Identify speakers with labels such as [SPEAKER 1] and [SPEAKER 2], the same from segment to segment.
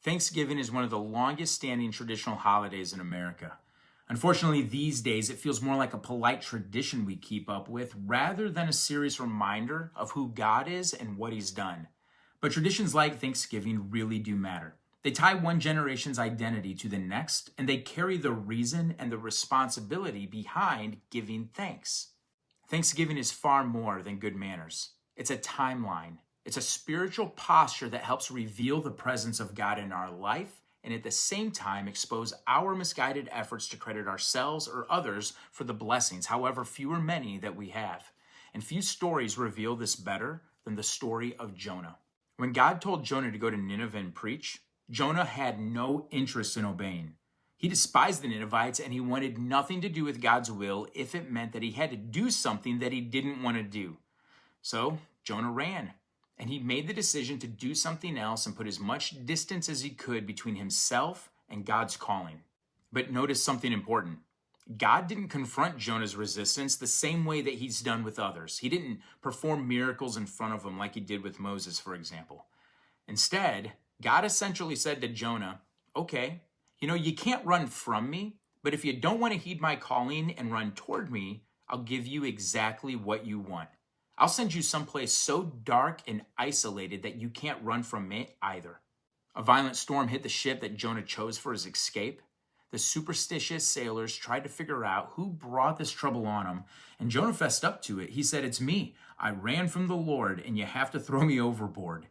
[SPEAKER 1] Thanksgiving is one of the longest standing traditional holidays in America. Unfortunately, these days it feels more like a polite tradition we keep up with rather than a serious reminder of who God is and what He's done. But traditions like Thanksgiving really do matter. They tie one generation's identity to the next, and they carry the reason and the responsibility behind giving thanks. Thanksgiving is far more than good manners. It's a timeline. It's a spiritual posture that helps reveal the presence of God in our life and at the same time expose our misguided efforts to credit ourselves or others for the blessings, however few or many, that we have. And few stories reveal this better than the story of Jonah. When God told Jonah to go to Nineveh and preach, Jonah had no interest in obeying. He despised the Ninevites and he wanted nothing to do with God's will if it meant that he had to do something that he didn't want to do. So Jonah ran. And he made the decision to do something else and put as much distance as he could between himself and God's calling. But notice something important. God didn't confront Jonah's resistance the same way that he's done with others. He didn't perform miracles in front of him like he did with Moses, for example. Instead, God essentially said to Jonah, okay, you can't run from me, but if you don't want to heed my calling and run toward me, I'll give you exactly what you want. I'll send you someplace so dark and isolated that you can't run from it either. A violent storm hit the ship that Jonah chose for his escape. The superstitious sailors tried to figure out who brought this trouble on him, and Jonah fessed up to it. He said, "It's me. I ran from the Lord, and you have to throw me overboard."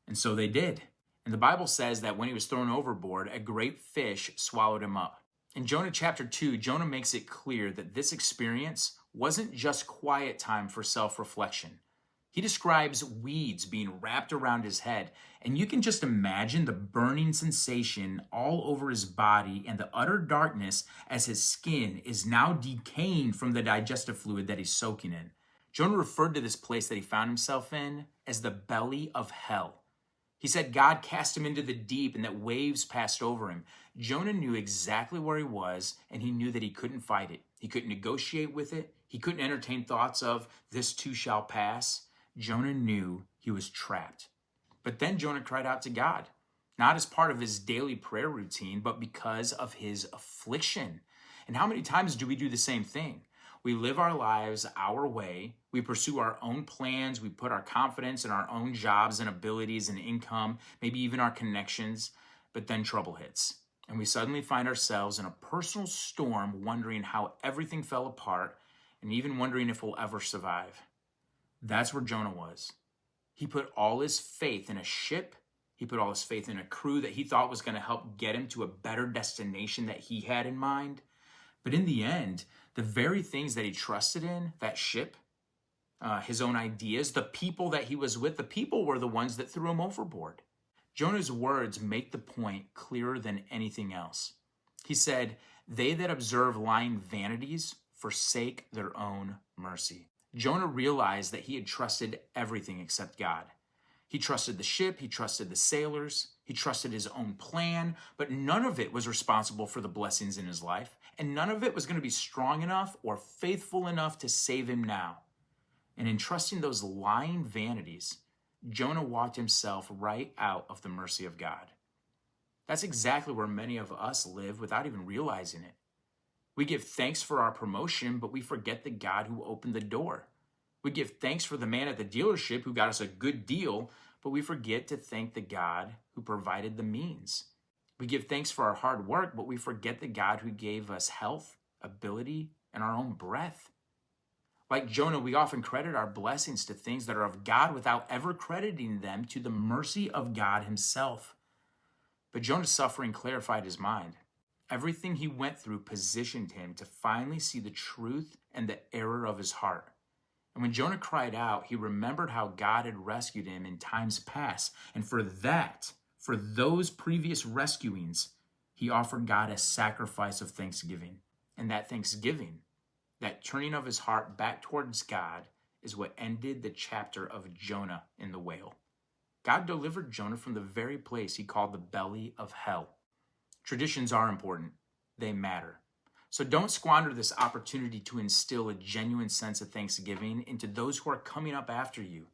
[SPEAKER 1] And so they did. And the Bible says that when he was thrown overboard, a great fish swallowed him up. In Jonah chapter 2, Jonah makes it clear that this experience wasn't just quiet time for self-reflection. He describes weeds being wrapped around his head, and you can just imagine the burning sensation all over his body and the utter darkness as his skin is now decaying from the digestive fluid that he's soaking in. Jonah referred to this place that he found himself in as the belly of hell. He said God cast him into the deep and that waves passed over him. Jonah knew exactly where he was, and he knew that he couldn't fight it. He couldn't negotiate with it. He couldn't entertain thoughts of, this too shall pass. Jonah knew he was trapped. But then Jonah cried out to God, not as part of his daily prayer routine, but because of his affliction. And how many times do we do the same thing? We live our lives our way. We pursue our own plans. We put our confidence in our own jobs and abilities and income, maybe even our connections. But then trouble hits. And we suddenly find ourselves in a personal storm, wondering how everything fell apart and even wondering if we'll ever survive. That's where Jonah was. He put all his faith in a ship. He put all his faith in a crew that he thought was going to help get him to a better destination that he had in mind. But in the end, the very things that he trusted in, that ship, his own ideas, the people that he was with, the people were the ones that threw him overboard. Jonah's words make the point clearer than anything else. He said, "They that observe lying vanities forsake their own mercy." Jonah realized that he had trusted everything except God. He trusted the ship, he trusted the sailors, he trusted his own plan, but none of it was responsible for the blessings in his life, and none of it was going to be strong enough or faithful enough to save him now. And in trusting those lying vanities, Jonah walked himself right out of the mercy of God. That's exactly where many of us live without even realizing it. We give thanks for our promotion, but we forget the God who opened the door. We give thanks for the man at the dealership who got us a good deal, but we forget to thank the God who provided the means. We give thanks for our hard work, but we forget the God who gave us health, ability, and our own breath. Like Jonah, we often credit our blessings to things that are of God without ever crediting them to the mercy of God himself. But Jonah's suffering clarified his mind. Everything he went through positioned him to finally see the truth and the error of his heart. And when Jonah cried out, he remembered how God had rescued him in times past. And for those previous rescuings, he offered God a sacrifice of thanksgiving. And that thanksgiving, that turning of his heart back towards God, is what ended the chapter of Jonah in the whale. God delivered Jonah from the very place he called the belly of hell. Traditions are important. They matter. So don't squander this opportunity to instill a genuine sense of thanksgiving into those who are coming up after you.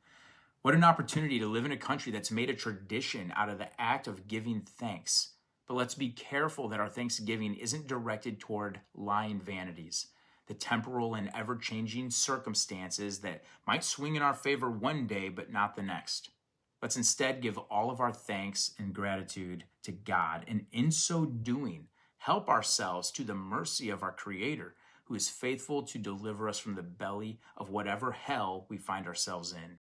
[SPEAKER 1] What an opportunity to live in a country that's made a tradition out of the act of giving thanks. But let's be careful that our thanksgiving isn't directed toward lying vanities, the temporal and ever-changing circumstances that might swing in our favor one day but not the next. Let's instead give all of our thanks and gratitude to God, and in so doing, help ourselves to the mercy of our Creator, who is faithful to deliver us from the belly of whatever hell we find ourselves in.